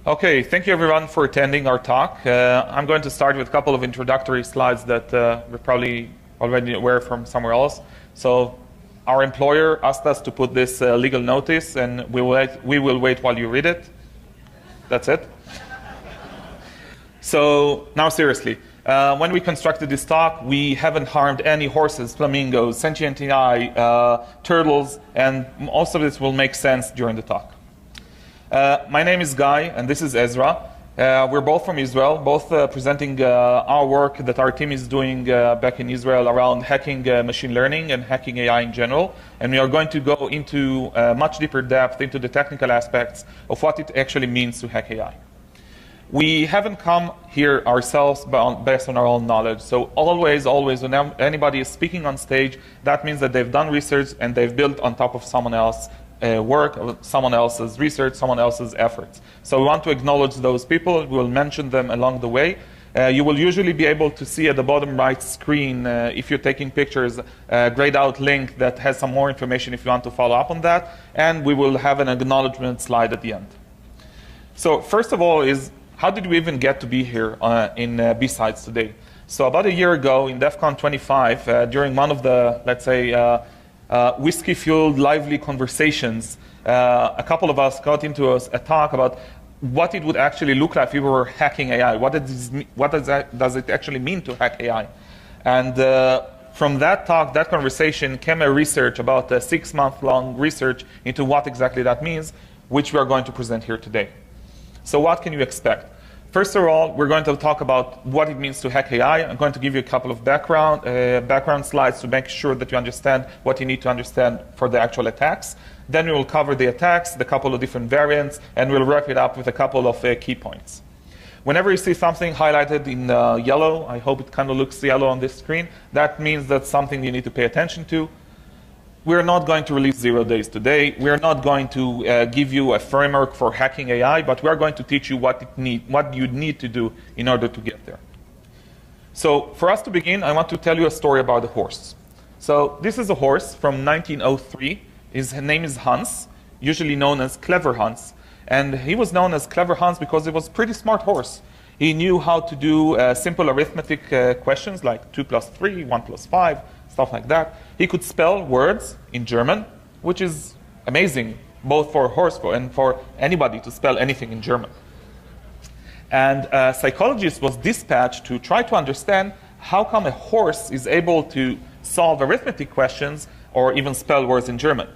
Okay, thank you everyone for attending our talk. I'm going to start with a couple of introductory slides that we're probably already aware from somewhere else. So our employer asked us to put this legal notice, and we will wait while you read it. That's it. So now seriously, when we constructed this talk, we haven't harmed any horses, flamingos, sentient AI, turtles, and most of this will make sense during the talk. My name is Guy, and this is Ezra. We're both from Israel, both presenting our work that our team is doing back in Israel around hacking machine learning and hacking AI in general. And we are going to go into much deeper depth into the technical aspects of what it actually means to hack AI. We haven't come here ourselves based on our own knowledge. So always, when anybody is speaking on stage, that means that they've done research and they've built on top of someone else's work, someone else's research, someone else's efforts. So we want to acknowledge those people. We'll mention them along the way. You will usually be able to see at the bottom right screen, if you're taking pictures, a grayed out link that has some more information if you want to follow up on that. And we will have an acknowledgement slide at the end. So first of all is, how did we even get to be here in BSides today? So about a year ago in DEF CON 25, during one of the, let's say, whiskey-fueled, lively conversations, a couple of us got into a talk about what it would actually look like if we were hacking AI. What does it actually mean to hack AI? And from that talk, that conversation, came a research, about a 6-month-long research into what exactly that means, which we are going to present here today. So what can you expect? First of all, we're going to talk about what it means to hack AI. I'm going to give you a couple of background slides to make sure that you understand what you need to understand for the actual attacks. Then we will cover the attacks, the couple of different variants, and we'll wrap it up with a couple of key points. Whenever you see something highlighted in yellow, I hope it kind of looks yellow on this screen, that means that's something you need to pay attention to. We're not going to release 0 days today. We're not going to give you a framework for hacking AI, but we're going to teach you what you need to do in order to get there. So for us to begin, I want to tell you a story about a horse. So this is a horse from 1903. His name is Hans, usually known as Clever Hans. And he was known as Clever Hans because he was a pretty smart horse. He knew how to do simple arithmetic questions like 2 plus 3, 1 plus 5, stuff like that. He could spell words in German, which is amazing, both for a horse and for anybody to spell anything in German. And a psychologist was dispatched to try to understand how come a horse is able to solve arithmetic questions or even spell words in German.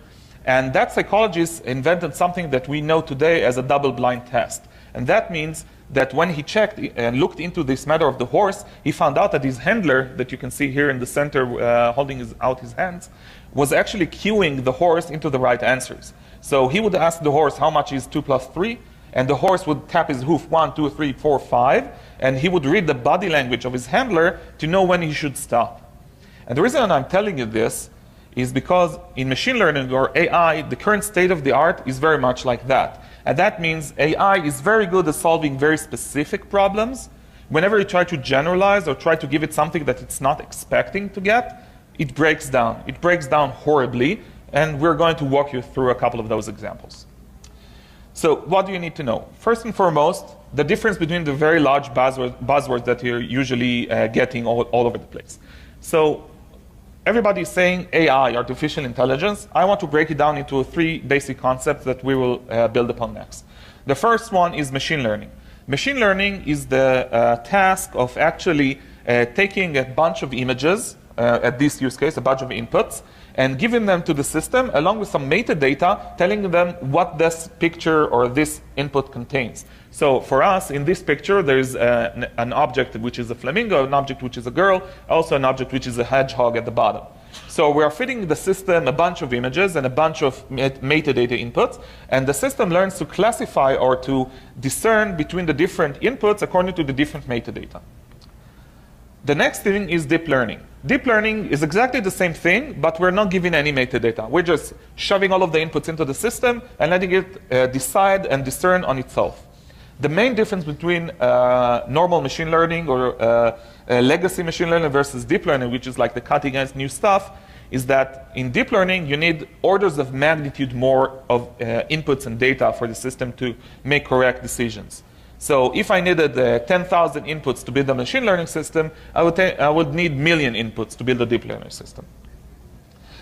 And that psychologist invented something that we know today as a double-blind test. And that means that when he checked and looked into this matter of the horse, he found out that his handler, that you can see here in the center holding out his hands, was actually cueing the horse into the right answers. So he would ask the horse how much is 2 plus 3, and the horse would tap his hoof 1, 2, 3, 4, 5, and he would read the body language of his handler to know when he should stop. And the reason I'm telling you this is because in machine learning or AI, the current state of the art is very much like that. And that means AI is very good at solving very specific problems. Whenever you try to generalize or try to give it something that it's not expecting to get, it breaks down. It breaks down horribly, and we're going to walk you through a couple of those examples. So what do you need to know? First and foremost, the difference between the very large buzzwords that you're usually getting all over the place. So everybody is saying AI, artificial intelligence. I want to break it down into 3 basic concepts that we will build upon next. The first one is machine learning. Machine learning is the task of actually taking a bunch of images, at this use case, a bunch of inputs, and giving them to the system along with some metadata telling them what this picture or this input contains. So for us, in this picture, there's an object which is a flamingo, an object which is a girl, also an object which is a hedgehog at the bottom. So we are feeding the system a bunch of images and a bunch of metadata inputs, and the system learns to classify or to discern between the different inputs according to the different metadata. The next thing is deep learning. Deep learning is exactly the same thing, but we're not giving any metadata. We're just shoving all of the inputs into the system and letting it decide and discern on itself. The main difference between normal machine learning or legacy machine learning versus deep learning, which is like the cutting edge new stuff, is that in deep learning, you need orders of magnitude more of inputs and data for the system to make correct decisions. So if I needed 10,000 inputs to build a machine learning system, I would need million inputs to build a deep learning system.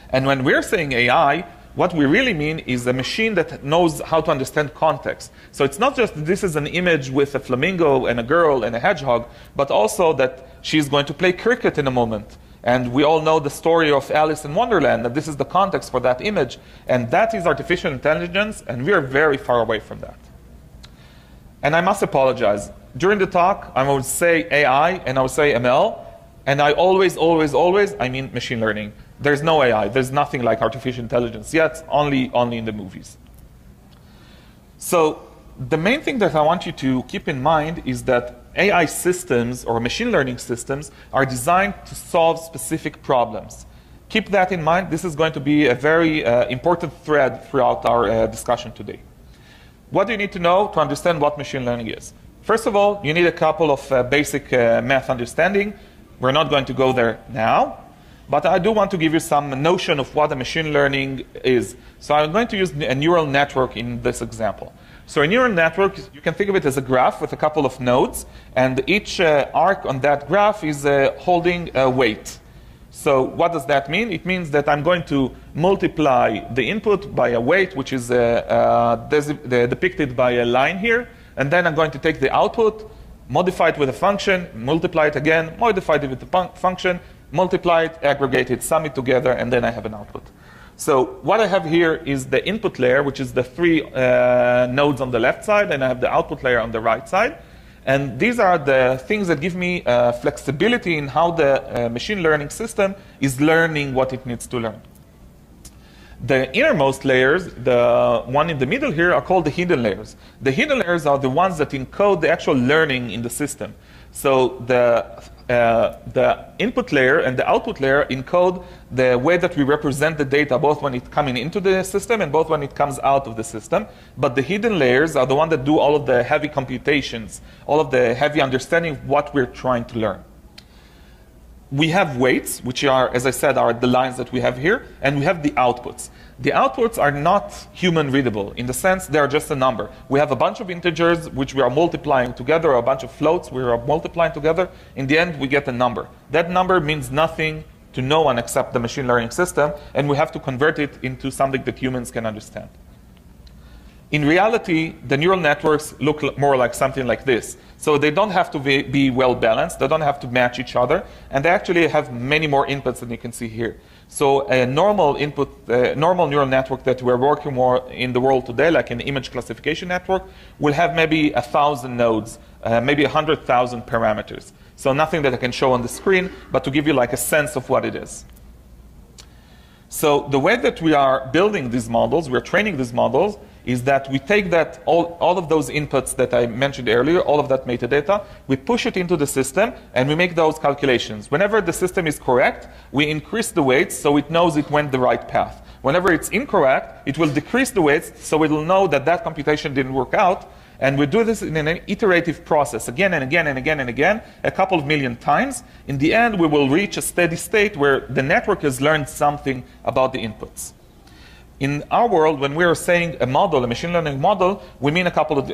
And when we're saying AI, what we really mean is a machine that knows how to understand context. So it's not just this is an image with a flamingo and a girl and a hedgehog, but also that she's going to play cricket in a moment. And we all know the story of Alice in Wonderland, that this is the context for that image. And that is artificial intelligence, and we are very far away from that. And I must apologize. During the talk, I would say AI and I would say ML, and I always I mean machine learning. There's no AI. There's nothing like artificial intelligence yet, only in the movies. So the main thing that I want you to keep in mind is that AI systems or machine learning systems are designed to solve specific problems. Keep that in mind. This is going to be a very important thread throughout our discussion today. What do you need to know to understand what machine learning is? First of all, you need a couple of basic math understanding. We're not going to go there now. But I do want to give you some notion of what a machine learning is. So I'm going to use a neural network in this example. So a neural network, you can think of it as a graph with a couple of nodes, and each arc on that graph is holding a weight. So what does that mean? It means that I'm going to multiply the input by a weight, which is depicted by a line here, and then I'm going to take the output, modify it with a function, multiply it again, modify it with a function, multiply it, aggregate it, sum it together, and then I have an output. So what I have here is the input layer, which is the three nodes on the left side, and I have the output layer on the right side. And these are the things that give me flexibility in how the machine learning system is learning what it needs to learn. The innermost layers, the one in the middle here, are called the hidden layers. The hidden layers are the ones that encode the actual learning in the system. So the input layer and the output layer encode the way that we represent the data, both when it's coming into the system and both when it comes out of the system. But the hidden layers are the ones that do all of the heavy computations, all of the heavy understanding of what we're trying to learn. We have weights, which are, as I said, are the lines that we have here, and we have the outputs. The outputs are not human readable in the sense they are just a number. We have a bunch of integers which we are multiplying together, or a bunch of floats we are multiplying together. In the end, we get a number. That number means nothing to no one except the machine learning system, and we have to convert it into something that humans can understand. In reality, the neural networks look more like something like this. So they don't have to be well balanced. They don't have to match each other. And they actually have many more inputs than you can see here. So a normal normal neural network that we're working more in the world today, like an image classification network, will have maybe 1,000 nodes, maybe 100,000 parameters. So nothing that I can show on the screen, but to give you like a sense of what it is. So the way that we are building these models, we're training these models, is that we take that all of those inputs that I mentioned earlier, all of that metadata, we push it into the system, and we make those calculations. Whenever the system is correct, we increase the weights so it knows it went the right path. Whenever it's incorrect, it will decrease the weights so it will know that that computation didn't work out. And we do this in an iterative process, again and again and again and again, a couple of million times. In the end, we will reach a steady state where the network has learned something about the inputs. In our world, when we are saying a model, a machine learning model, we mean a couple of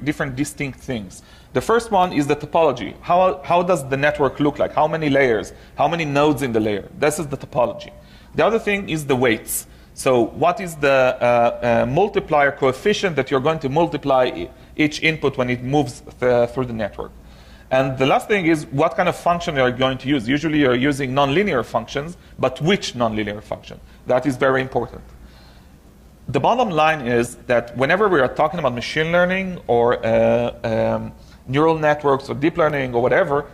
different distinct things. The first one is the topology. How does the network look like? How many layers? How many nodes in the layer? This is the topology. The other thing is the weights. So what is the multiplier coefficient that you're going to multiply each input when it moves through the network? And the last thing is what kind of function are you going to use? Usually you're using nonlinear functions, but which nonlinear function? That is very important. The bottom line is that whenever we are talking about machine learning or neural networks or deep learning or whatever,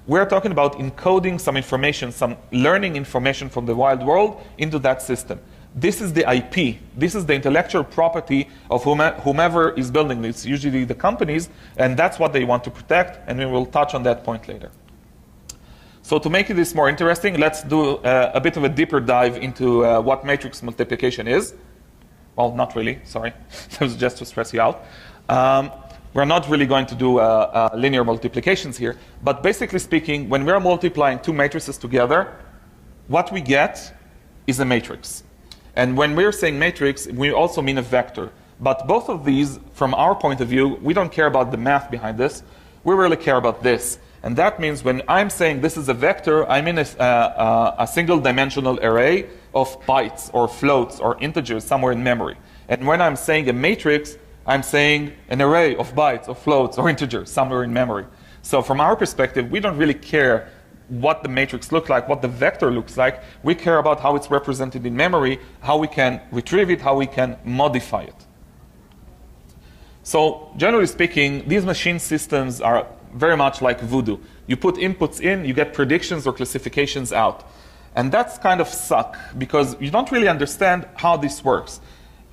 we're talking about encoding some information, some learning information from the wild world into that system. This is the IP. This is the intellectual property of whomever is building this, usually the companies, and that's what they want to protect, and we will touch on that point later. So to make this more interesting, let's do a bit of a deeper dive into what matrix multiplication is. Well, not really, sorry. That was just to stress you out. We're not really going to do linear multiplications here, but basically speaking, when we're multiplying two matrices together, what we get is a matrix. And when we're saying matrix, we also mean a vector. But both of these, from our point of view, we don't care about the math behind this. We really care about this. And that means when I'm saying this is a vector, I mean a single-dimensional array of bytes or floats or integers somewhere in memory. And when I'm saying a matrix, I'm saying an array of bytes or floats or integers somewhere in memory. So from our perspective, we don't really care what the matrix looks like, what the vector looks like. We care about how it's represented in memory, how we can retrieve it, how we can modify it. So generally speaking, these machine systems are very much like voodoo. You put inputs in, you get predictions or classifications out. And that's kind of suck, because you don't really understand how this works.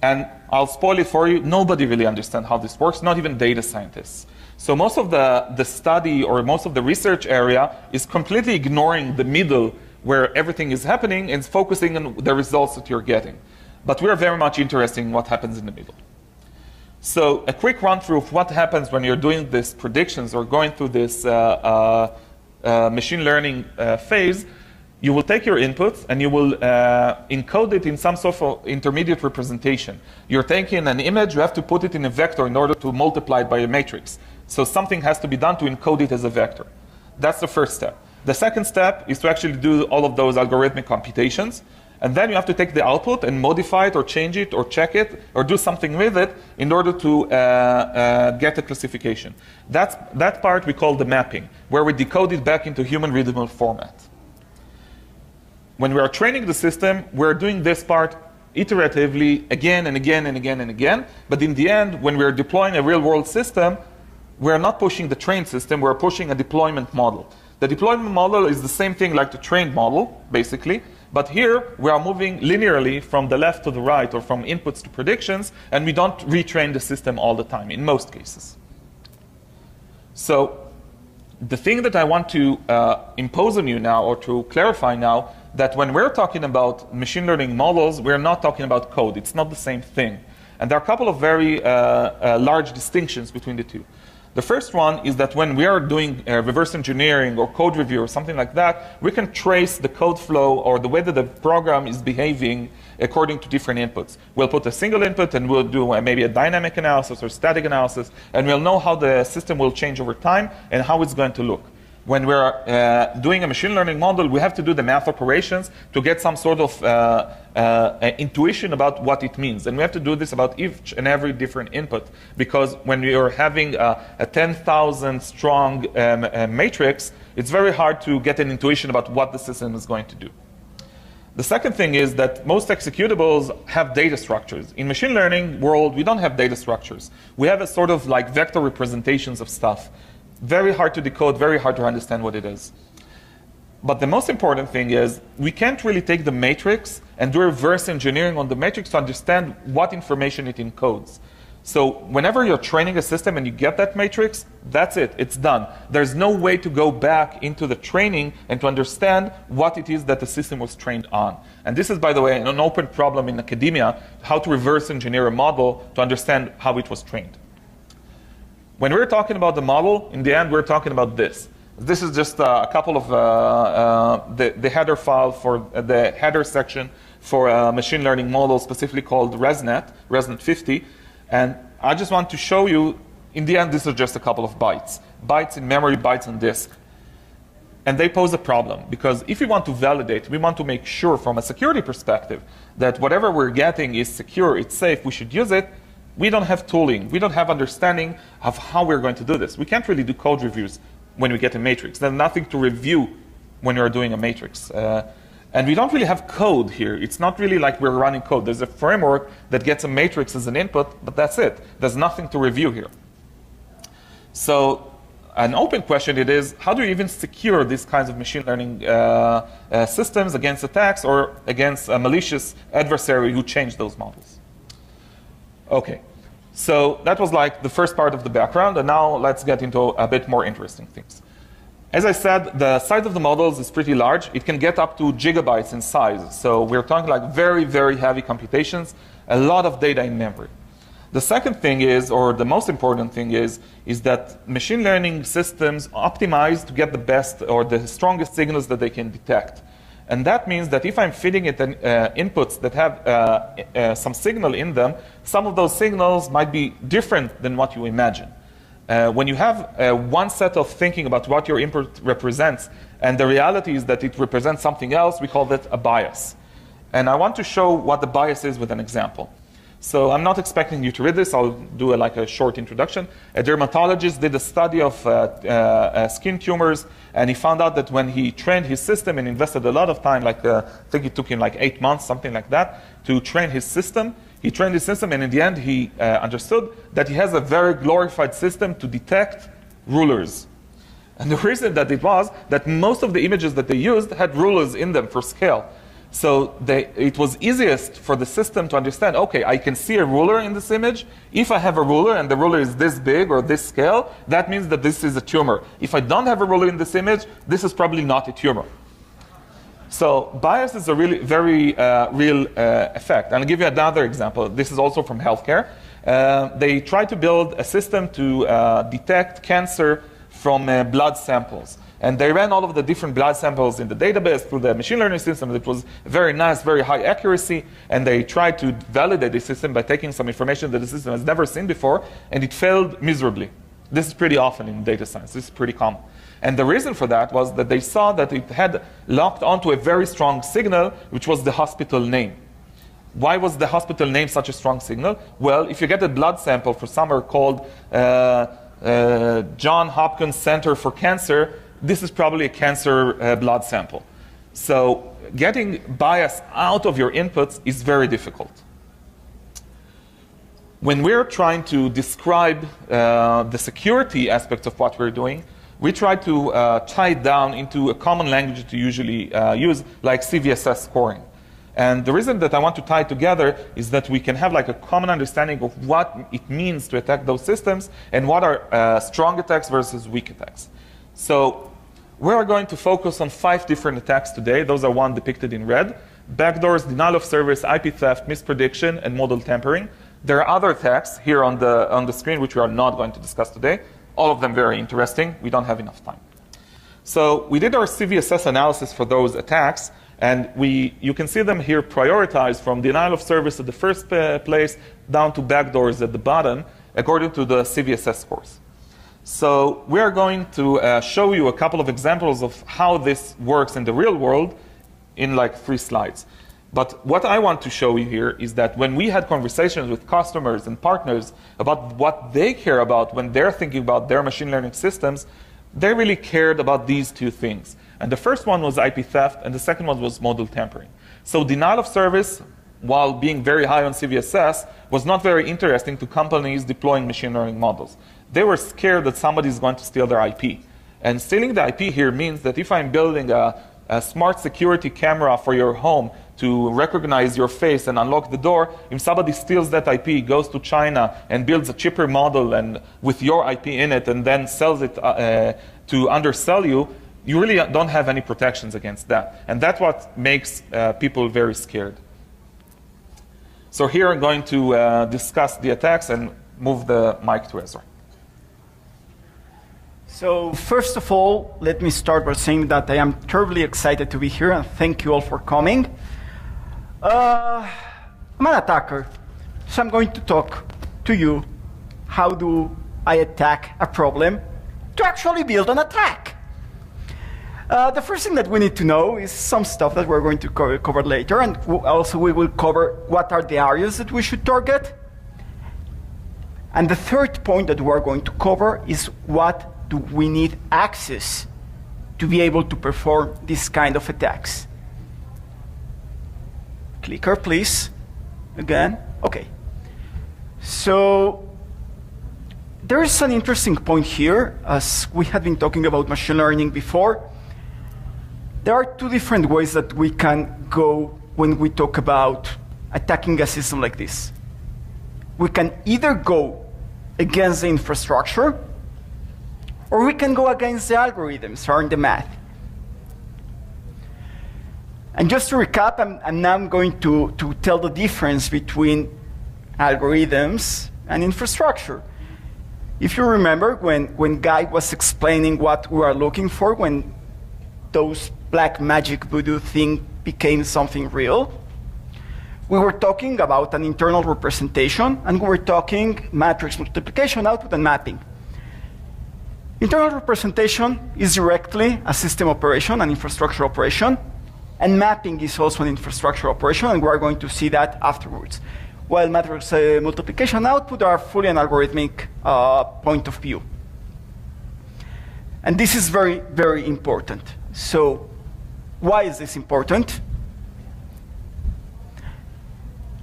And I'll spoil it for you, nobody really understands how this works, not even data scientists. So most of the study or most of the research area is completely ignoring the middle where everything is happening and focusing on the results that you're getting. But we're very much interested in what happens in the middle. So a quick run through of what happens when you're doing these predictions or going through this machine learning phase. You will take your inputs and you will encode it in some sort of intermediate representation. You're taking an image, you have to put it in a vector in order to multiply it by a matrix. So something has to be done to encode it as a vector. That's the first step. The second step is to actually do all of those algorithmic computations. And then you have to take the output and modify it or change it or check it or do something with it in order to get a classification. That part we call the mapping, where we decode it back into human readable format. When we are training the system, we're doing this part iteratively again and again and again and again. But in the end, when we're deploying a real-world system, we're not pushing the trained system, we're pushing a deployment model. The deployment model is the same thing like the trained model, basically. But here, we are moving linearly from the left to the right or from inputs to predictions, and we don't retrain the system all the time, in most cases. So the thing that I want to impose on you now, or to clarify now, that when we're talking about machine learning models, we're not talking about code. It's not the same thing. And there are a couple of very large distinctions between the two. The first one is that when we are doing reverse engineering or code review or something like that, we can trace the code flow or the way that the program is behaving according to different inputs. We'll put a single input and we'll do maybe a dynamic analysis or static analysis, and we'll know how the system will change over time and how it's going to look. When we're doing a machine learning model, we have to do the math operations to get some sort of intuition about what it means. And we have to do this about each and every different input, because when we are having a 10,000 strong matrix, it's very hard to get an intuition about what the system is going to do. The second thing is that most executables have data structures. In machine learning world, we don't have data structures. We have a sort of like vector representations of stuff. Very hard to decode, very hard to understand what it is. But the most important thing is we can't really take the matrix and do reverse engineering on the matrix to understand what information it encodes. So whenever you're training a system and you get that matrix, that's it, it's done. There's no way to go back into the training and to understand what it is that the system was trained on. And this is, by the way, an open problem in academia, how to reverse engineer a model to understand how it was trained. When we're talking about the model, in the end, we're talking about this. This is just a couple of the header file for the header section for a machine learning model specifically called ResNet 50. And I just want to show you, in the end, this is just a couple of bytes. Bytes in memory, bytes on disk. And they pose a problem, because if we want to validate, we want to make sure from a security perspective that whatever we're getting is secure, it's safe, we should use it. We don't have tooling. We don't have understanding of how we're going to do this. We can't really do code reviews when we get a matrix. There's nothing to review when you're doing a matrix. And we don't really have code here. It's not really like we're running code. There's a framework that gets a matrix as an input, but that's it. There's nothing to review here. So an open question it is, how do you even secure these kinds of machine learning systems against attacks or against a malicious adversary who changed those models? Okay, so that was like the first part of the background, and now let's get into a bit more interesting things. As I said, the size of the models is pretty large. It can get up to gigabytes in size. So we're talking like very, very heavy computations, a lot of data in memory. The second thing is, or the most important thing is that machine learning systems optimize to get the best or the strongest signals that they can detect. And that means that if I'm feeding it inputs that have some signal in them, some of those signals might be different than what you imagine. When you have one set of thinking about what your input represents, and the reality is that it represents something else, we call that a bias. And I want to show what the bias is with an example. So I'm not expecting you to read this. I'll do like a short introduction. A dermatologist did a study of skin tumors, and he found out that when he trained his system and invested a lot of time, like I think it took him like 8 months, something like that, to train his system. He trained his system, and in the end, he understood that he has a very glorified system to detect rulers. And the reason that it was that most of the images that they used had rulers in them for scale. So it was easiest for the system to understand, okay, I can see a ruler in this image. If I have a ruler and the ruler is this big or this scale, that means that this is a tumor. If I don't have a ruler in this image, this is probably not a tumor. So bias is a really very real effect. And I'll give you another example. This is also from healthcare. They tried to build a system to detect cancer from blood samples. And they ran all of the different blood samples in the database through the machine learning system. It was very nice, very high accuracy. And they tried to validate the system by taking some information that the system has never seen before, and it failed miserably. This is pretty often in data science. This is pretty common. And the reason for that was that they saw that it had locked onto a very strong signal, which was the hospital name. Why was the hospital name such a strong signal? Well, if you get a blood sample for somewhere called John Hopkins Center for Cancer, this is probably a cancer blood sample. So getting bias out of your inputs is very difficult. When we're trying to describe the security aspects of what we're doing, we try to tie it down into a common language to usually use, like CVSS scoring. And the reason that I want to tie it together is that we can have like a common understanding of what it means to attack those systems and what are strong attacks versus weak attacks. So we are going to focus on 5 different attacks today. Those are one depicted in red: backdoors, denial of service, IP theft, misprediction, and model tampering. There are other attacks here on the screen which we are not going to discuss today. All of them very interesting. We don't have enough time. So we did our CVSS analysis for those attacks, and you can see them here prioritized from denial of service at the first place down to backdoors at the bottom, according to the CVSS scores. So we are going to show you a couple of examples of how this works in the real world in like 3 slides. But what I want to show you here is that when we had conversations with customers and partners about what they care about when they're thinking about their machine learning systems, they really cared about these 2 things. And the first one was IP theft, and the second one was model tampering. So denial of service, while being very high on CVSS, was not very interesting to companies deploying machine learning models. They were scared that somebody is going to steal their IP. And stealing the IP here means that if I'm building a smart security camera for your home to recognize your face and unlock the door, if somebody steals that IP, goes to China and builds a cheaper model and with your IP in it and then sells it to undersell you, you really don't have any protections against that. And that's what makes people very scared. So here I'm going to discuss the attacks and move the mic to Ezra. So first of all, let me start by saying that I am terribly excited to be here, and thank you all for coming. I'm an attacker, so I'm going to talk to you how do I attack a problem to actually build an attack. The first thing that we need to know is some stuff that we're going to cover later, and also we will cover what are the areas that we should target. And the third point that we're going to cover is what do we need access to be able to perform this kind of attacks. Clicker, please. Again. Okay. So there is an interesting point here. As we had been talking about machine learning before, there are 2 different ways that we can go when we talk about attacking a system like this. We can either go against the infrastructure, or we can go against the algorithms or the math. And just to recap, I'm now going to tell the difference between algorithms and infrastructure. If you remember, when Guy was explaining what we are looking for when those black magic voodoo thing became something real. We were talking about an internal representation, and we were talking matrix multiplication, output, and mapping. Internal representation is directly a system operation, an infrastructure operation, and mapping is also an infrastructure operation, and we're going to see that afterwards. While matrix multiplication output are fully an algorithmic point of view. And this is very, very important. So why is this important?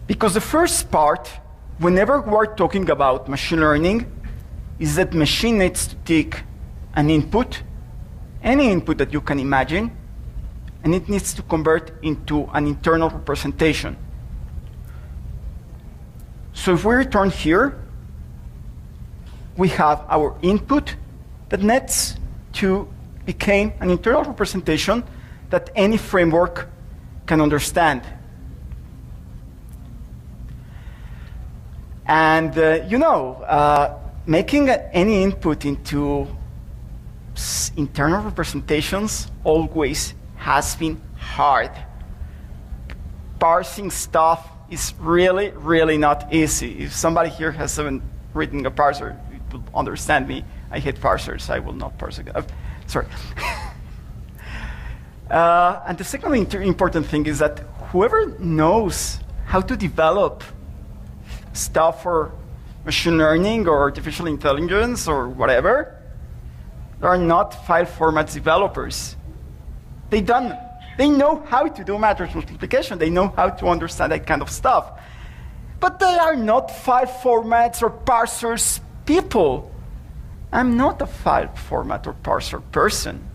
Because the first part, whenever we're talking about machine learning, is that machine needs to take an input, any input that you can imagine, and it needs to convert into an internal representation. So if we return here, we have our input that needs to become an internal representation that any framework can understand. And making any input into internal representations always has been hard. Parsing stuff is really, really not easy. If somebody here has written a parser, it will understand me. I hate parsers. I will not parse again. Sorry. And the second important thing is that whoever knows how to develop stuff for machine learning or artificial intelligence or whatever, they are not file formats developers. They know how to do matrix multiplication. They know how to understand that kind of stuff. But they are not file formats or parsers people. I'm not a file format or parser person.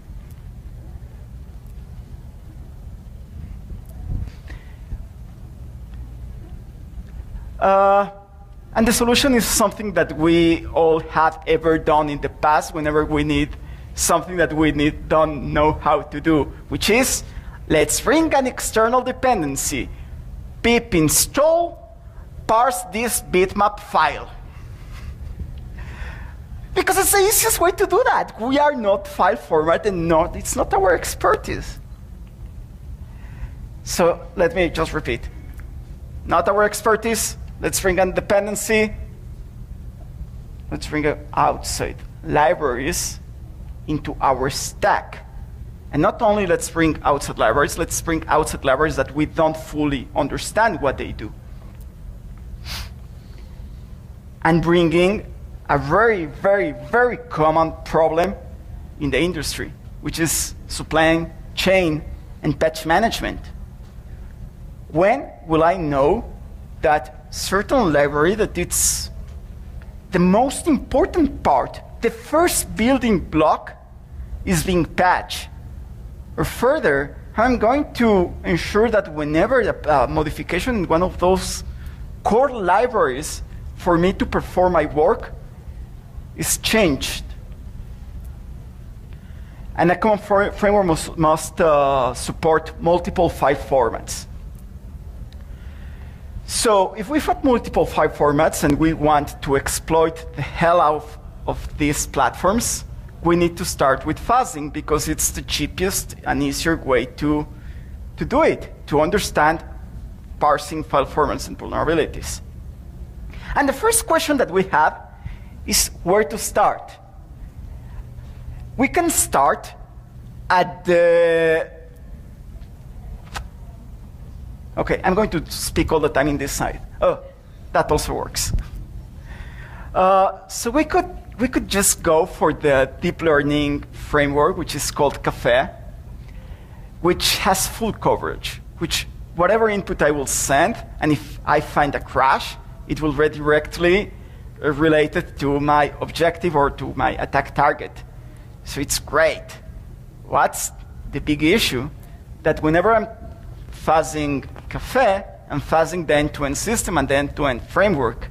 And the solution is something that we all have ever done in the past whenever we need something that we don't know how to do, which is, let's bring an external dependency, pip install, parse this bitmap file. Because it's the easiest way to do that. We are not file format and it's not our expertise. So let me just repeat. Not our expertise. Let's bring a dependency. Let's bring outside libraries into our stack. And not only let's bring outside libraries, let's bring outside libraries that we don't fully understand what they do. And bringing a very, very, very common problem in the industry, which is supply chain and patch management. When will I know that certain library, that it's the most important part, the first building block, is being patched? Or further, I'm going to ensure that whenever a modification in one of those core libraries for me to perform my work is changed. And a common framework must support multiple file formats. So if we've got multiple file formats and we want to exploit the hell out of these platforms, we need to start with fuzzing because it's the cheapest and easier way to do it, to understand parsing file formats and vulnerabilities. And the first question that we have is where to start. We can start at the... OK, I'm going to speak all the time in this side. Oh, that also works. So we could just go for the deep learning framework, which is called Café, which has full coverage, which whatever input I will send, and if I find a crash, it will redirectly relate it to my objective or to my attack target. So it's great. What's the big issue? That whenever I'm fuzzing Café, I'm fuzzing the end-to-end system and the end-to-end framework.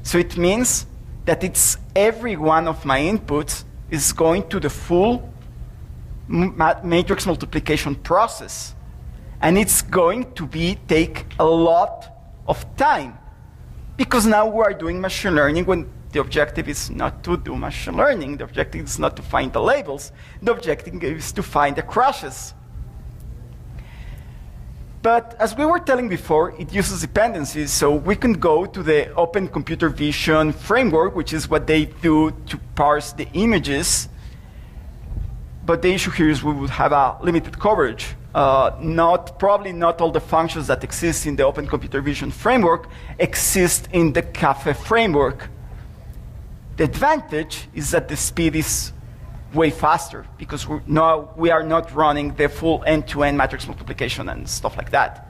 So it means that it's every one of my inputs is going to the full matrix multiplication process. And it's going to take a lot of time. Because now we are doing machine learning when the objective is not to do machine learning. The objective is not to find the labels. The objective is to find the crashes. But as we were telling before, it uses dependencies, so we can go to the Open Computer Vision framework, which is what they do to parse the images. But the issue here is we would have a limited coverage. Probably not all the functions that exist in the Open Computer Vision framework exist in the CAFE framework. The advantage is that the speed is way faster, because now we are not running the full end-to-end matrix multiplication and stuff like that.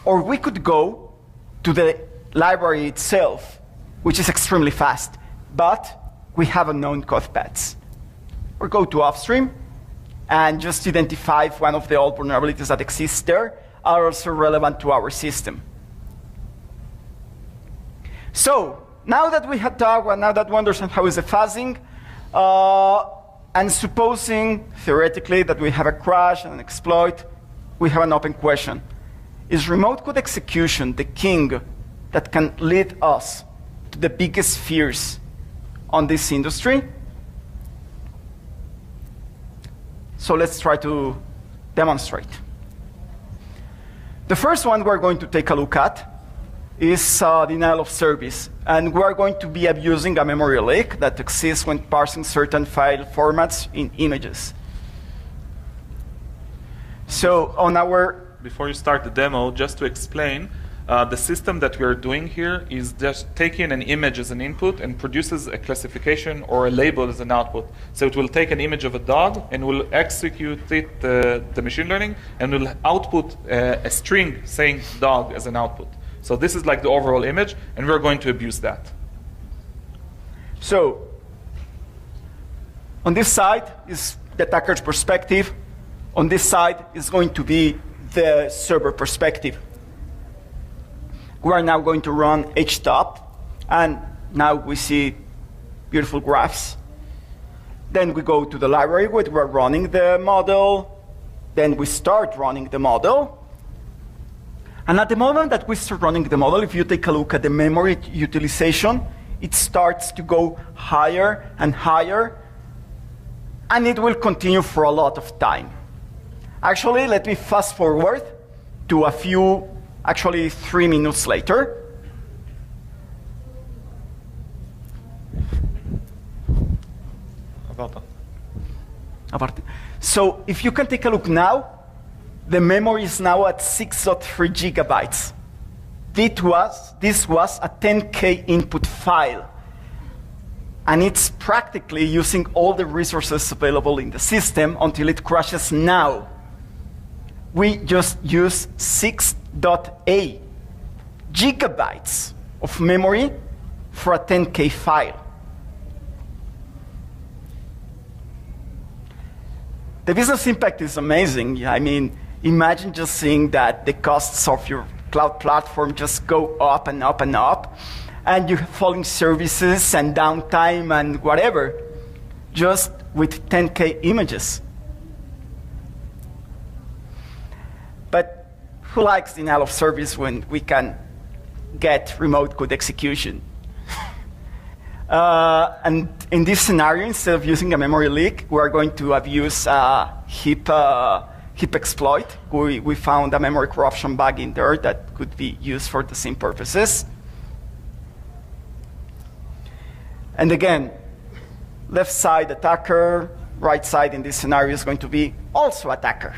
Or we could go to the library itself, which is extremely fast, but we have unknown code paths. Or go to upstream and just identify if one of the old vulnerabilities that exist there are also relevant to our system. So now that we have talked, and now that we understand how is the fuzzing, and supposing, theoretically, that we have a crash and an exploit, we have an open question. Is remote code execution the king that can lead us to the biggest fears on this industry? So let's try to demonstrate. The first one we're going to take a look at is denial of service. And we're going to be abusing a memory leak that exists when parsing certain file formats in images. So on our... Before you start the demo, just to explain, the system that we are doing here is just taking an image as an input and produces a classification or a label as an output. So it will take an image of a dog and will execute it, the machine learning, and will output a string saying dog as an output. So this is like the overall image, and we're going to abuse that. So on this side is the attacker's perspective. On this side is going to be the server perspective. We are now going to run htop, and now we see beautiful graphs. Then we go to the library where we're running the model. Then we start running the model. And at the moment that we start running the model, if you take a look at the memory utilization, it starts to go higher and higher, and it will continue for a lot of time. Actually, let me fast forward to a few, actually 3 minutes later. So if you can take a look now, the memory is now at 6.3 gigabytes. This was a 10K input file. And it's practically using all the resources available in the system until it crashes now. We just use 6.8 gigabytes of memory for a 10K file. The business impact is amazing. I mean, imagine just seeing that the costs of your cloud platform just go up and up and up, and you have falling services and downtime and whatever, just with 10K images. But who likes denial of service when we can get remote code execution? And in this scenario, instead of using a memory leak, we are going to abuse a heap exploit. We found a memory corruption bug in there that could be used for the same purposes. And again, left side attacker, right side in this scenario is going to be also attacker.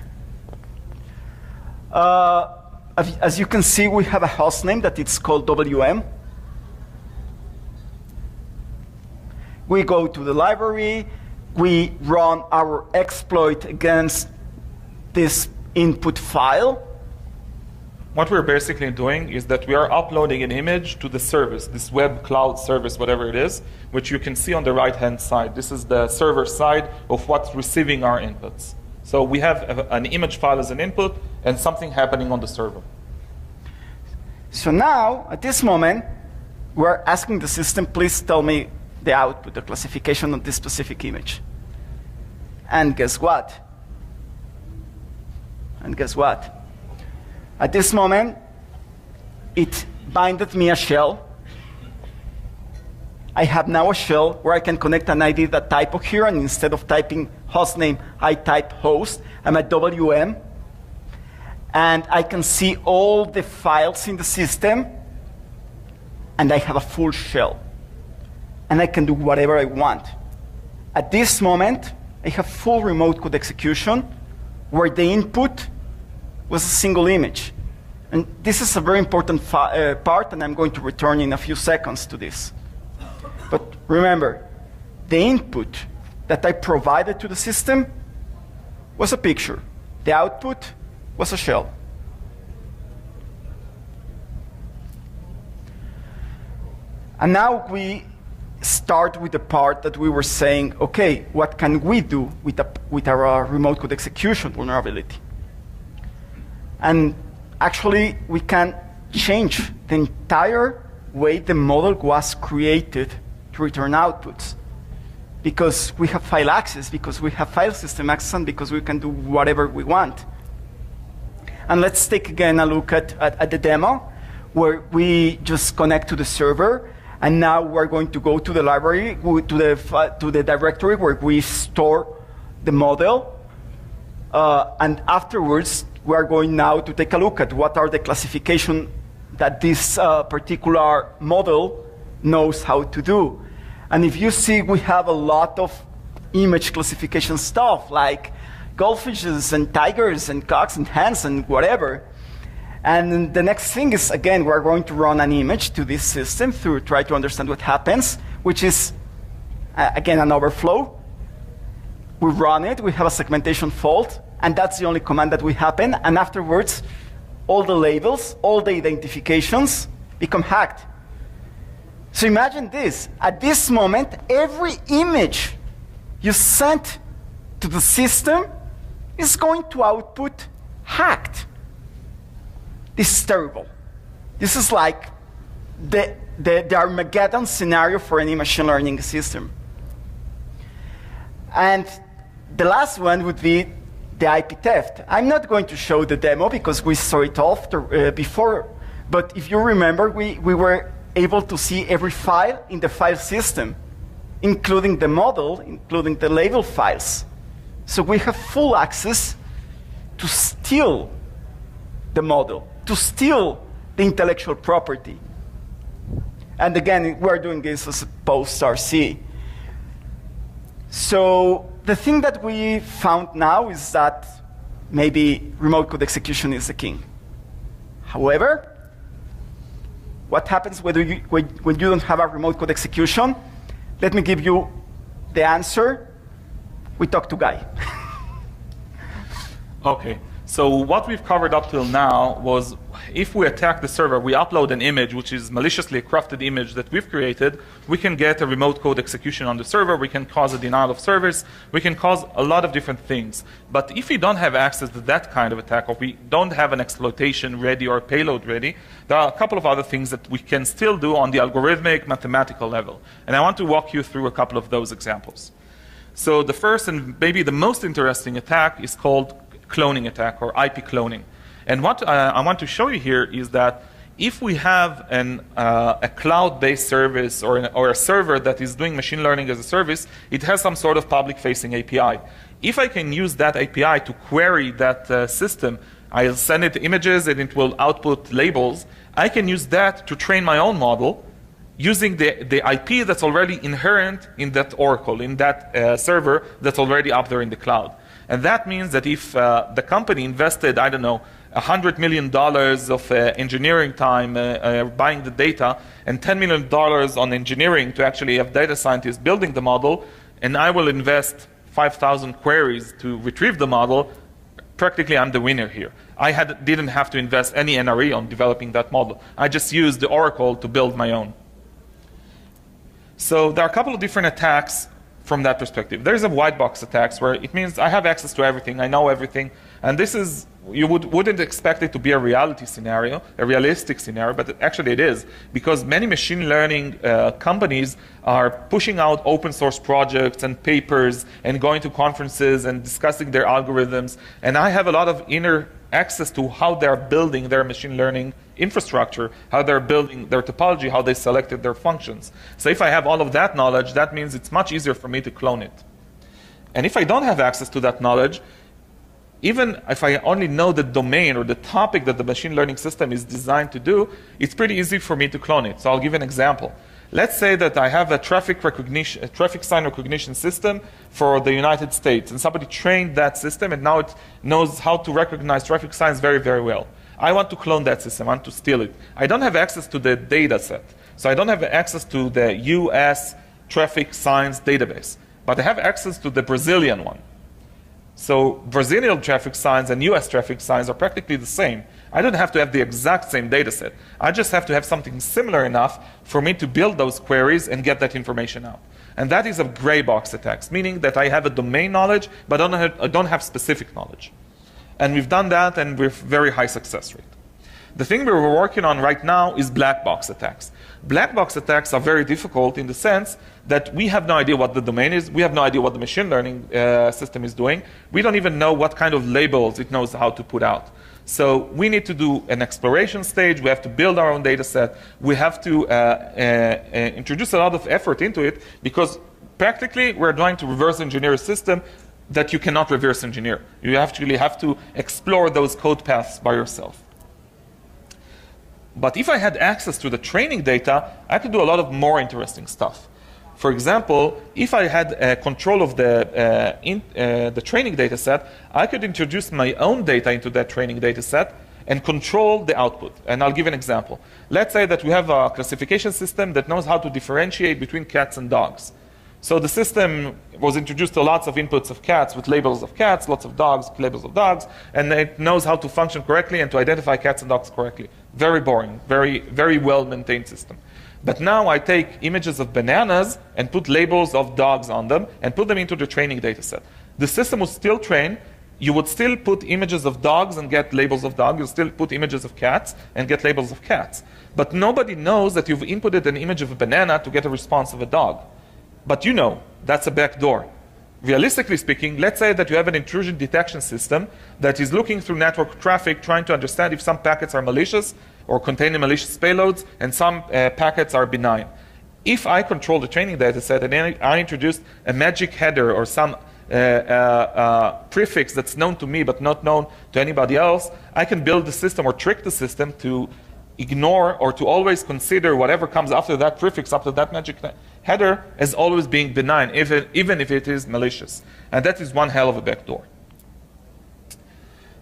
As you can see, we have a host name that it's called WM. We go to the library, we run our exploit against this input file. What we're basically doing is that we are uploading an image to the service, this web cloud service, whatever it is, which you can see on the right-hand side. This is the server side of what's receiving our inputs. So we have an image file as an input and something happening on the server. So now, at this moment, we're asking the system, please tell me the output, the classification of this specific image. And guess what? And guess what? At this moment, it binded me a shell I have now a shell where I can connect an ID that typo here, and instead of typing hostname, I type host. I'm at WM, and I can see all the files in the system, and I have a full shell. And I can do whatever I want. At this moment, I have full remote code execution, where the input was a single image. And this is a very important part, and I'm going to return in a few seconds to this. But remember, the input that I provided to the system was a picture. The output was a shell. And now we start with the part that we were saying, okay, what can we do with our remote code execution vulnerability? And actually, we can change the entire way the model was created to return outputs. Because we have file access, because we have file system access, and because we can do whatever we want. And let's take again a look at the demo, where we just connect to the server. And now we're going to go to the library, to the directory where we store the model. And afterwards, we're going now to take a look at what are the classification that this particular model knows how to do. And if you see, we have a lot of image classification stuff, like goldfishes and tigers and cocks and hens and whatever. And the next thing is, again, we're going to run an image to this system to try to understand what happens, which is, again, an overflow. We run it, we have a segmentation fault, and that's the only command that will happen. And afterwards, all the labels, all the identifications become hacked. So imagine this. At this moment, every image you sent to the system is going to output hacked. This is terrible. This is like the Armageddon scenario for any machine learning system. And the last one would be the IP theft. I'm not going to show the demo because we saw it before, but if you remember, we were able to see every file in the file system, including the model, including the label files. So we have full access to steal the model, to steal the intellectual property. And again, we're doing this as a post-RC. So the thing that we found now is that maybe remote code execution is the king. However, what happens when you don't have a remote code execution? Let me give you the answer. We talk to Guy. Okay. So what we've covered up till now was, if we attack the server, we upload an image, which is maliciously a crafted image that we've created, we can get a remote code execution on the server, we can cause a denial of service, we can cause a lot of different things. But if we don't have access to that kind of attack, or we don't have an exploitation ready or payload ready, there are a couple of other things that we can still do on the algorithmic, mathematical level. And I want to walk you through a couple of those examples. So the first and maybe the most interesting attack is called cloning attack, or IP cloning. And what I want to show you here is that if we have a cloud-based service or a server that is doing machine learning as a service, it has some sort of public-facing API. If I can use that API to query that system, I'll send it images and it will output labels. I can use that to train my own model using the IP that's already inherent in that Oracle, in that server that's already up there in the cloud. And that means that if the company invested, I don't know, $100 million of engineering time buying the data, and $10 million on engineering to actually have data scientists building the model, and I will invest 5,000 queries to retrieve the model, practically I'm the winner here. I didn't have to invest any NRE on developing that model. I just used the Oracle to build my own. So there are a couple of different attacks from that perspective. There's a white box attacks where it means I have access to everything, I know everything, and this is, you wouldn't expect it to be a reality scenario, a realistic scenario, but actually it is, because many machine learning companies are pushing out open source projects and papers and going to conferences and discussing their algorithms, and I have a lot of inner access to how they're building their machine learning infrastructure, how they're building their topology, how they selected their functions. So if I have all of that knowledge, that means it's much easier for me to clone it. And if I don't have access to that knowledge, even if I only know the domain or the topic that the machine learning system is designed to do, it's pretty easy for me to clone it. So I'll give an example. Let's say that I have a traffic sign recognition system for the United States, and somebody trained that system, and now it knows how to recognize traffic signs very, very well. I want to clone that system. I want to steal it. I don't have access to the data set. So I don't have access to the US traffic signs database, but I have access to the Brazilian one. So Brazilian traffic signs and US traffic signs are practically the same. I don't have to have the exact same data set. I just have to have something similar enough for me to build those queries and get that information out. And that is a gray box attacks, meaning that I have a domain knowledge, but I don't have specific knowledge. And we've done that, and with very high success rate. The thing we're working on right now is black box attacks. Black box attacks are very difficult in the sense that we have no idea what the domain is. We have no idea what the machine learning system is doing. We don't even know what kind of labels it knows how to put out. So we need to do an exploration stage. We have to build our own data set. We have to introduce a lot of effort into it, because practically we're trying to reverse engineer a system that you cannot reverse engineer. You actually have to explore those code paths by yourself. But if I had access to the training data, I could do a lot of more interesting stuff. For example, if I had control of the training data set, I could introduce my own data into that training data set and control the output. And I'll give an example. Let's say that we have a classification system that knows how to differentiate between cats and dogs. So the system was introduced to lots of inputs of cats with labels of cats, lots of dogs with labels of dogs, and it knows how to function correctly and to identify cats and dogs correctly. Very boring, very, very well-maintained system. But now I take images of bananas and put labels of dogs on them and put them into the training data set. The system would still train. You would still put images of dogs and get labels of dogs. You'll still put images of cats and get labels of cats. But nobody knows that you've inputted an image of a banana to get a response of a dog. But you know, that's a backdoor. Realistically speaking, let's say that you have an intrusion detection system that is looking through network traffic, trying to understand if some packets are malicious or contain malicious payloads, and some packets are benign. If I control the training data set and I introduced a magic header or some prefix that's known to me but not known to anybody else, I can build the system or trick the system to ignore or to always consider whatever comes after that prefix, after that magic header, as always being benign, even if it is malicious. And that is one hell of a backdoor.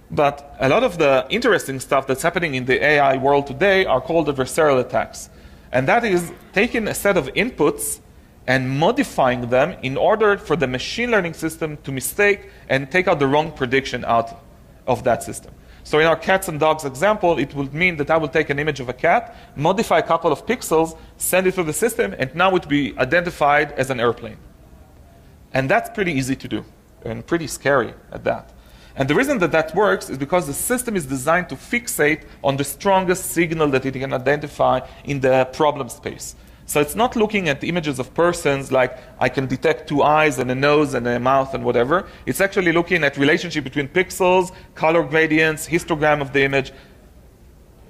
But a lot of the interesting stuff that's happening in the AI world today are called adversarial attacks. And that is taking a set of inputs and modifying them in order for the machine learning system to mistake and take out the wrong prediction out of that system. So in our cats and dogs example, it would mean that I will take an image of a cat, modify a couple of pixels, send it to the system, and now it will be identified as an airplane. And that's pretty easy to do, and pretty scary at that. And the reason that that works is because the system is designed to fixate on the strongest signal that it can identify in the problem space. So it's not looking at the images of persons like I can detect two eyes and a nose and a mouth and whatever. It's actually looking at relationship between pixels, color gradients, histogram of the image,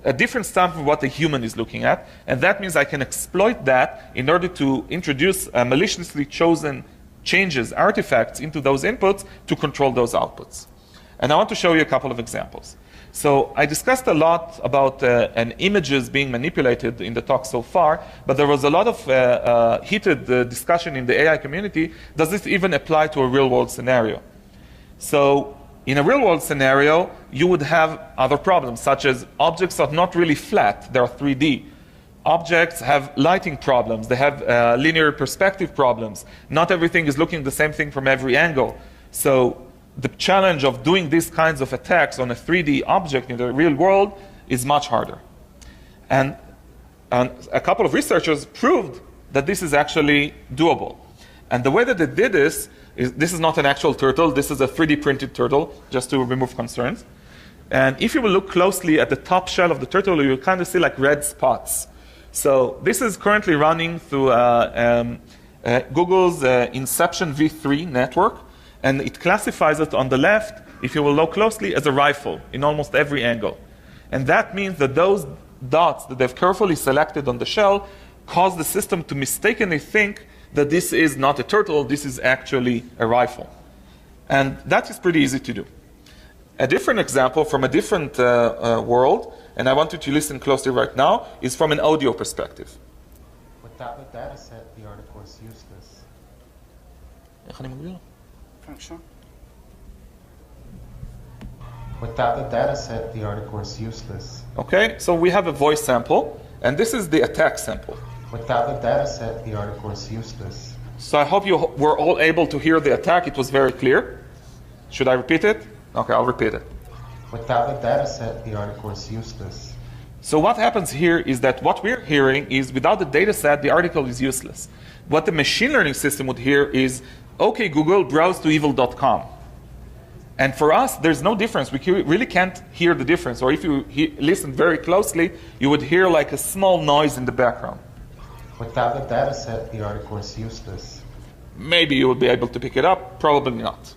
a different stuff of what the human is looking at. And that means I can exploit that in order to introduce maliciously chosen changes, artifacts into those inputs to control those outputs. And I want to show you a couple of examples. So I discussed a lot about images being manipulated in the talk so far, but there was a lot of heated discussion in the AI community. Does this even apply to a real-world scenario? So in a real-world scenario, you would have other problems, such as objects are not really flat. They're 3D. Objects have lighting problems. They have linear perspective problems. Not everything is looking the same thing from every angle. So the challenge of doing these kinds of attacks on a 3D object in the real world is much harder. And a couple of researchers proved that this is actually doable. And the way that they did this is not an actual turtle. This is a 3D printed turtle, just to remove concerns. And if you will look closely at the top shell of the turtle, you'll kind of see like red spots. So this is currently running through Google's Inception v3 network. And it classifies it on the left, if you will look closely, as a rifle in almost every angle. And that means that those dots that they've carefully selected on the shell cause the system to mistakenly think that this is not a turtle, this is actually a rifle. And that is pretty easy to do. A different example from a different world, and I want you to listen closely right now, is from an audio perspective. Without the data set, the article is useless. Function. Without the data set, the article is useless. Okay, so we have a voice sample, and this is the attack sample. Without the data set, the article is useless. So I hope you were all able to hear the attack. It was very clear. Should I repeat it? Okay, I'll repeat it. Without the data set, the article is useless. So what happens here is that what we're hearing is without the data set, the article is useless. What the machine learning system would hear is, okay, Google, browse to evil.com. And for us, there's no difference. We really can't hear the difference. Or if you listen very closely, you would hear like a small noise in the background. Without the data set, the article is useless. Maybe you will be able to pick it up, probably not.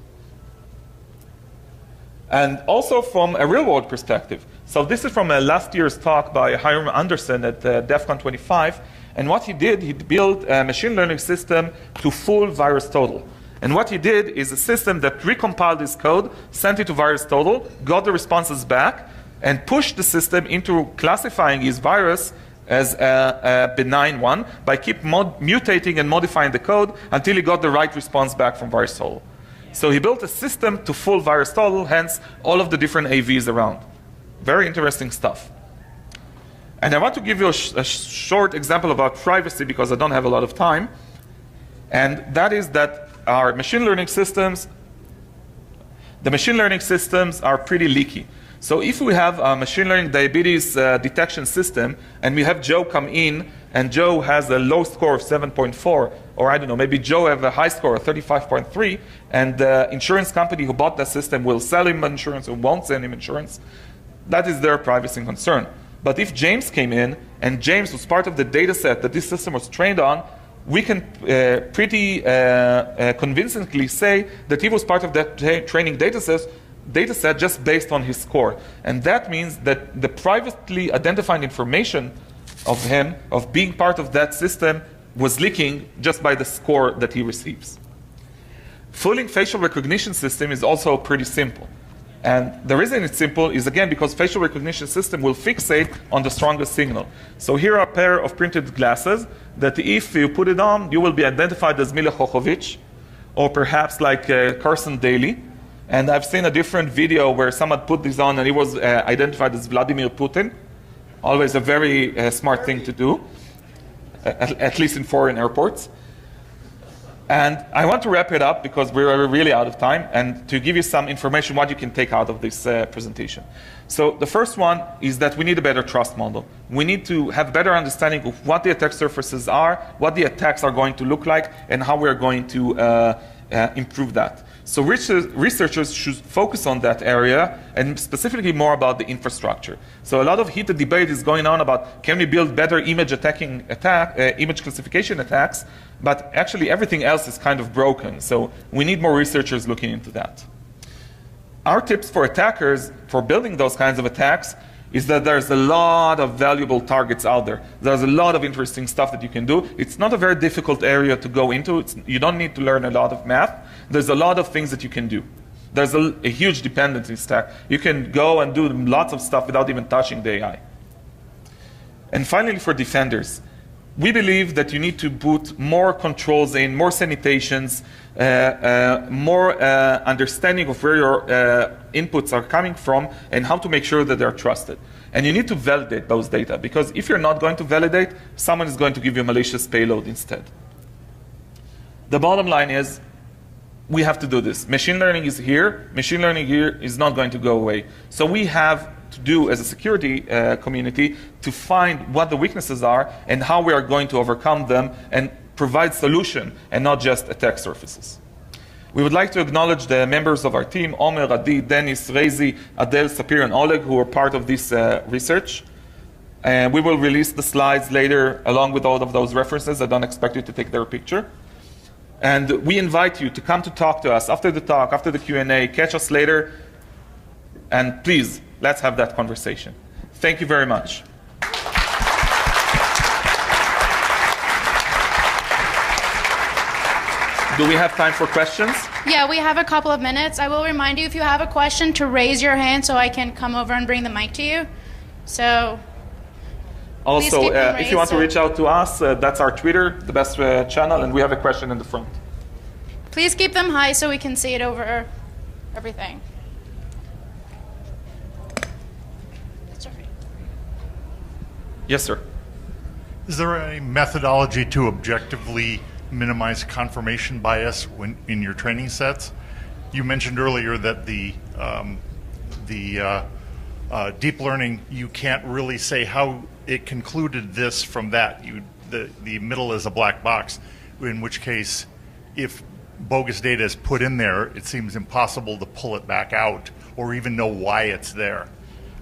And also from a real-world perspective. So this is from a last year's talk by Hiram Anderson at DEF CON 25. And what he did, he built a machine learning system to fool VirusTotal. And what he did is a system that recompiled his code, sent it to VirusTotal, got the responses back, and pushed the system into classifying his virus as a benign one by keep mutating and modifying the code until he got the right response back from VirusTotal. So he built a system to fool VirusTotal, hence all of the different AVs around. Very interesting stuff. And I want to give you a short example about privacy because I don't have a lot of time. And that is that our machine learning systems, the machine learning systems are pretty leaky. So if we have a machine learning diabetes detection system and we have Joe come in and Joe has a low score of 7.4, or I don't know, maybe Joe have a high score of 35.3, and the insurance company who bought that system will sell him insurance or won't sell him insurance, that is their privacy concern. But if James came in and James was part of the data set that this system was trained on, we can pretty convincingly say that he was part of that training data set just based on his score. And that means that the privately identified information of him, of being part of that system, was leaking just by the score that he receives. Fooling facial recognition system is also pretty simple. And the reason it's simple is, again, because facial recognition system will fixate on the strongest signal. So here are a pair of printed glasses that if you put it on, you will be identified as Mila Jovovich, or perhaps like Carson Daly. And I've seen a different video where someone put this on and he was identified as Vladimir Putin. Always a very smart thing to do, at least in foreign airports. And I want to wrap it up because we're really out of time, and to give you some information what you can take out of this presentation. So the first one is that we need a better trust model. We need to have better understanding of what the attack surfaces are, what the attacks are going to look like, and how we're going to improve that. So researchers should focus on that area, and specifically more about the infrastructure. So a lot of heated debate is going on about, can we build better image classification attacks, but actually everything else is kind of broken. So we need more researchers looking into that. Our tips for attackers for building those kinds of attacks is that there's a lot of valuable targets out there. There's a lot of interesting stuff that you can do. It's not a very difficult area to go into. You don't need to learn a lot of math. There's a lot of things that you can do. There's a huge dependency stack. You can go and do lots of stuff without even touching the AI. And finally, for defenders, we believe that you need to put more controls in, more sanitations, more understanding of where your inputs are coming from and how to make sure that they're trusted. And you need to validate those data, because if you're not going to validate, someone is going to give you a malicious payload instead. The bottom line is, we have to do this. Machine learning is here. Machine learning here is not going to go away. So we have to do as a security community to find what the weaknesses are and how we are going to overcome them and provide solution and not just attack surfaces. We would like to acknowledge the members of our team, Omer, Adi, Dennis, Rezi, Adel, Sapir, and Oleg, who were part of this research. And we will release the slides later along with all of those references. I don't expect you to take their picture. And we invite you to come to talk to us after the talk, after the Q&A, catch us later, and please, let's have that conversation. Thank you very much. Do we have time for questions? Yeah, we have a couple of minutes. I will remind you, if you have a question, to raise your hand so I can come over and bring the mic to you. So Also, keep them if you want to raised, reach out to us, that's our Twitter, the best channel, and we have a question in the front. please keep them high so we can see it over everything. That's all right. Yes, sir. Is there a methodology to objectively minimize confirmation bias when in your training sets? You mentioned earlier that the deep learning, you can't really say how it concluded this from that. The middle is a black box, in which case, if bogus data is put in there, it seems impossible to pull it back out or even know why it's there.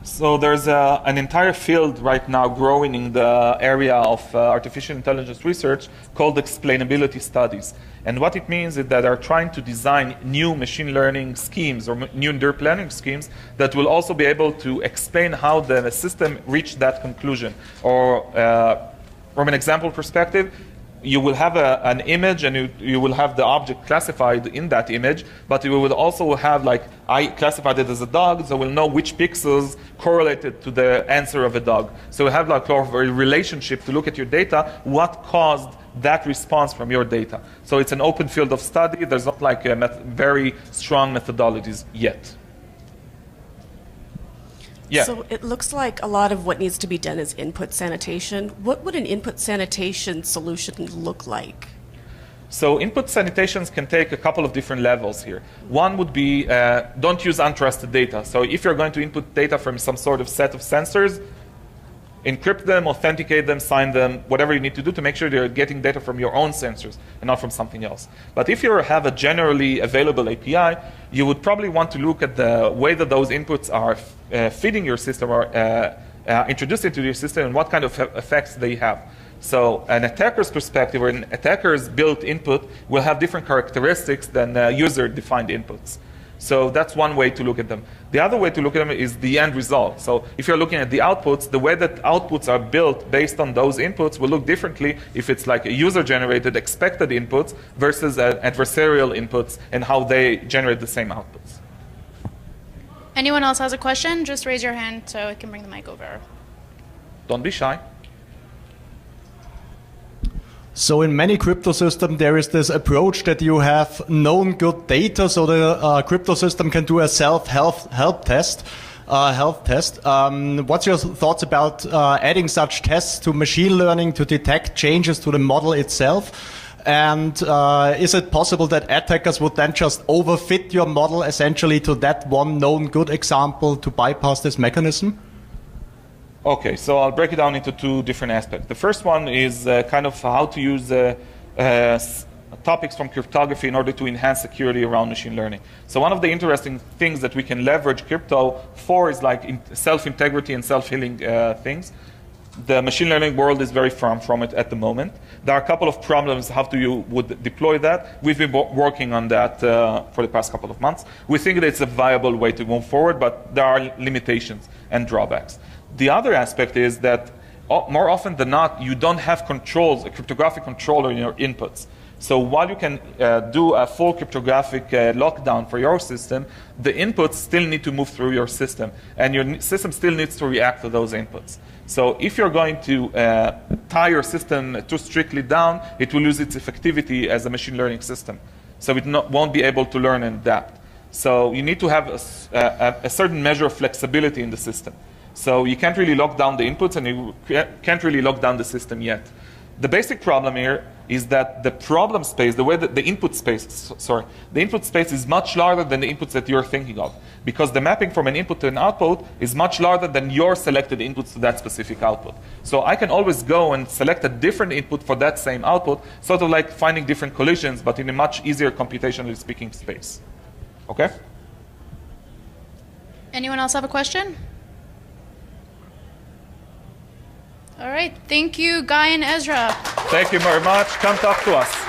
So there's an entire field right now growing in the area of artificial intelligence research called explainability studies. And what it means is that they're trying to design new machine learning schemes or new deep learning schemes that will also be able to explain how the system reached that conclusion. Or from an example perspective, you will have an image and you will have the object classified in that image, but you will also have, like, I classified it as a dog, so we'll know which pixels correlated to the answer of a dog. So we have like a relationship to look at your data, what caused that response from your data. So it's an open field of study. There's not like very strong methodologies yet. Yeah. So it looks like a lot of what needs to be done is input sanitation. What would an input sanitation solution look like? So input sanitations can take a couple of different levels here. One would be don't use untrusted data. So if you're going to input data from some sort of set of sensors, encrypt them, authenticate them, sign them, whatever you need to do to make sure you're getting data from your own sensors and not from something else. But if you have a generally available API, you would probably want to look at the way that those inputs are feeding your system or introduced into your system and what kind of effects they have. So an attacker's perspective or an attacker's built input will have different characteristics than user-defined inputs. So that's one way to look at them. The other way to look at them is the end result. So if you're looking at the outputs, the way that outputs are built based on those inputs will look differently if it's like a user-generated expected inputs versus adversarial inputs and how they generate the same outputs. Anyone else has a question? Just raise your hand so I can bring the mic over. Don't be shy. So in many crypto systems, there is this approach that you have known good data, so the crypto system can do a self-health test. What's your thoughts about adding such tests to machine learning to detect changes to the model itself? And is it possible that attackers would then just overfit your model essentially to that one known good example to bypass this mechanism? Okay, so I'll break it down into two different aspects. The first one is kind of how to use topics from cryptography in order to enhance security around machine learning. So one of the interesting things that we can leverage crypto for is like self-integrity and self-healing things. The machine learning world is very far from it at the moment. There are a couple of problems how you would deploy that. We've been working on that for the past couple of months. We think that it's a viable way to move forward, but there are limitations and drawbacks. The other aspect is that more often than not, you don't have controls, a cryptographic controller in your inputs. So while you can do a full cryptographic lockdown for your system, the inputs still need to move through your system, and your system still needs to react to those inputs. So if you're going to tie your system too strictly down, it will lose its effectivity as a machine learning system. So it won't be able to learn and adapt. So you need to have a certain measure of flexibility in the system. So you can't really lock down the inputs, and you can't really lock down the system yet. The basic problem here is that the problem space, the way that the input space is much larger than the inputs that you're thinking of, because the mapping from an input to an output is much larger than your selected inputs to that specific output. So I can always go and select a different input for that same output, sort of like finding different collisions, but in a much easier computationally speaking space. Okay? Anyone else have a question? All right. Thank you, Guy and Ezra. Thank you very much. Come talk to us.